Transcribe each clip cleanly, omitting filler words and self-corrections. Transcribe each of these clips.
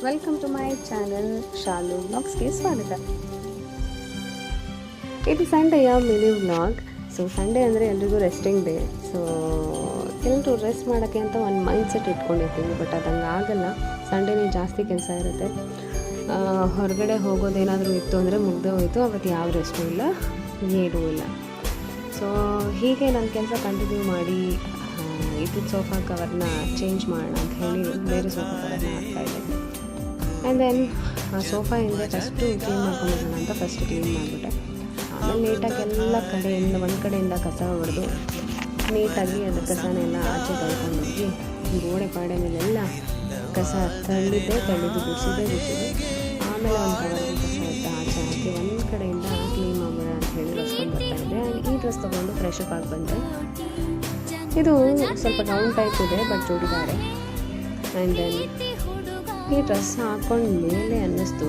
Welcome to my channel ಶಾಲು ವ್ಲಾಗ್ಸ್ಗೆ ಸ್ವಾಗತ. ಇದು ಸಂಡೆಯ mini vlog. So Sunday ಅಂದರೆ ಎಲ್ರಿಗೂ ರೆಸ್ಟಿಂಗ್ ಡೇ. ಸೊ ಎಲ್ಲರೂ ರೆಸ್ಟ್ ಮಾಡೋಕ್ಕೆ ಅಂತ ಒಂದು ಮೈಂಡ್ ಸೆಟ್ ಇಟ್ಕೊಂಡಿರ್ತೀವಿ, ಬಟ್ ಅದು ಹಂಗೆ ಆಗಲ್ಲ. ಸಂಡೇನೇ ಜಾಸ್ತಿ ಕೆಲಸ ಇರುತ್ತೆ. ಹೊರಗಡೆ ಹೋಗೋದೇನಾದರೂ ಇತ್ತು ಅಂದರೆ ಮುಗ್ದೇ ಹೋಯಿತು, ಅವತ್ತು ಯಾವ ರೆಸ್ಟು ಇಲ್ಲ, ಏನೂ ಇಲ್ಲ. ಸೊ ಹೀಗೆ ನನ್ನ ಕೆಲಸ ಕಂಟಿನ್ಯೂ ಮಾಡಿ ಇದು ಸೋಫಾ ಕವರ್ನ ಚೇಂಜ್ ಮಾಡೋಣ ಅಂತ ಹೇಳಿ ಬೇರೆ ಸೋಫಾ ಕವರ್ನ ಹಾಕ್ತಾಯಿದ್ದೆ. ಆ್ಯಂಡ್ ದೆನ್ ಆ ಸೋಫಾ ಹಿಂದೆ ಫಸ್ಟು ಕ್ಲೀನ್ ಮಾಡ್ಕೊಂಡ್ಬಿಡೋಣ ಅಂತ ಫಸ್ಟ್ ಕ್ಲೀನ್ ಮಾಡಿಬಿಟ್ಟೆ. ಆಮೇಲೆ ನೀಟಾಗಿ ಎಲ್ಲ ಕಡೆಯಿಂದ ಒಂದು ಕಡೆಯಿಂದ ಕಸ ಹೊಡೆದು ನೀಟಾಗಿ ಅದ್ರ ಕಸನೆಲ್ಲ ಆಚೆ ತೊಳ್ಕೊಂಡೋಗಿ ಗೋಡೆ ಪಾಡೆ ಮೇಲೆಲ್ಲ ಕಸ ತಳ್ಳಿದ್ದು ಗುಡಿಸಿದೆ. ಆಮೇಲೆ ಒಂದು ಕವರ್ಗೆ ಕಸ ಎತ್ತ ಆಚೆ ಹಾಕಿ ಒಂದು ಕಡೆಯಿಂದ ಕ್ಲೀನ್ ಮಾಡೋಣ ಅಂತ ಹೇಳಿ ಒರೆಸ್ಕೊಂಡು ಬರ್ತಾಯಿದ್ದೆ. ಈ ಡ್ರೆಸ್ ತೊಗೊಂಡು ಫ್ರೆಶಪ್ ಆಗಿ ಬಂದೆ. ಇದು ಸ್ವಲ್ಪ ಗೌನ್ ಟೈಪ್ ಇದೆ, ಬಟ್ ಚೂಡಿದಾರೆ. ಆ್ಯಂಡ್ ದೆನ್ ಈ ಡ್ರೆಸ್ ಹಾಕ್ಕೊಂಡ ಮೇಲೆ ಅನ್ನಿಸ್ತು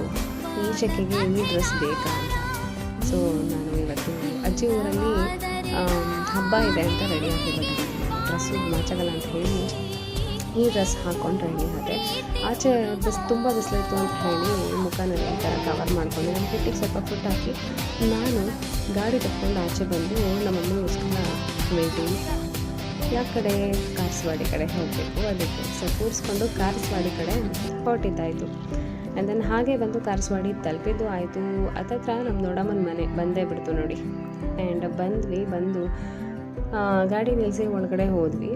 ಈ ಶೆಕೆಗೆ ಈ ಡ್ರೆಸ್ ಬೇಕಾ ಅಂತ. ಸೊ ನಾನು ಇವತ್ತು ಅಜ್ಜಿ ಊರಲ್ಲಿ ಹಬ್ಬ ಇದೆ ಅಂತ ರೆಡಿ ಆಗಿರೋದು. ಡ್ರೆಸ್ಸು ಮ್ಯಾಚಾಗಲ್ಲ ಅಂತ ಹೇಳಿ ಈ ಡ್ರೆಸ್ ಹಾಕ್ಕೊಂಡು ರೆಡಿ ಆದೆ. ಆಚೆ ತುಂಬ ಬಿಸಿಲಿತ್ತು ಅಂತ ಹೇಳಿ ಮುಖನಲ್ಲಿ ಈ ಥರ ಕವರ್ ಮಾಡಿಕೊಂಡು ನಮ್ಮ ಕಿಟ್ಟಿಗೆ ಸ್ವಲ್ಪ ಫುಡ್ ಹಾಕಿ ನಾನು ಗಾಡಿ ತಗೊಂಡು ಆಚೆ ಬಂದು ನಮ್ಮಮ್ಮಗೋಸ್ಕರ ವೇಟಿಂಗ್. ಯಾವ ಕಡೆ ಕಾರಸವಾಡಿ ಕಡೆ ಹೋಗಬೇಕು, ಅದಕ್ಕೆ ಸೊ ಕೂರಿಸ್ಕೊಂಡು ಕಾರಸವಾಡಿ ಕಡೆ ಹೊರಟಿದ್ದಾಯಿತು. ಆ್ಯಂಡ್ ದೆನ್ ಹಾಗೆ ಬಂದು ಕಾರಸವಾಡಿ ತಲುಪಿದ್ದು ಆಯಿತು. ಹತ್ತತ್ರ ನಮ್ಮ ದೊಡ್ಡಮ್ಮನ ಮನೆ ಬಂದೇ ಬಿಡ್ತು ನೋಡಿ. ಆ್ಯಂಡ್ ಬಂದು ಗಾಡಿ ನಿಲ್ಲಿಸಿ ಒಳಗಡೆ ಹೋದ್ವಿ.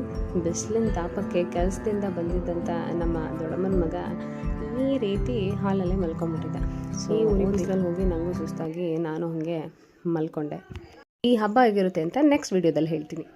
ಬಿಸಿಲಿನ ತಾಪಕ್ಕೆ ಕೆಲಸದಿಂದ ಬಂದಿದ್ದಂಥ ನಮ್ಮ ದೊಡ್ಡಮ್ಮನ ಮಗ ಈ ರೀತಿ ಹಾಲಲ್ಲೇ ಮಲ್ಕೊಂಡ್ಬಿಟ್ಟಿದ್ದ. ಸೊ ಈ ಊರಿಗೆ ಹೋಗಿ ನನಗೂ ಸುಸ್ತಾಗಿ ನಾನು ಹಾಗೆ ಮಲ್ಕೊಂಡೆ. ಈ ಹಬ್ಬ ಆಗಿರುತ್ತೆ ಅಂತ ನೆಕ್ಸ್ಟ್ ವಿಡಿಯೋದಲ್ಲಿ ಹೇಳ್ತೀನಿ.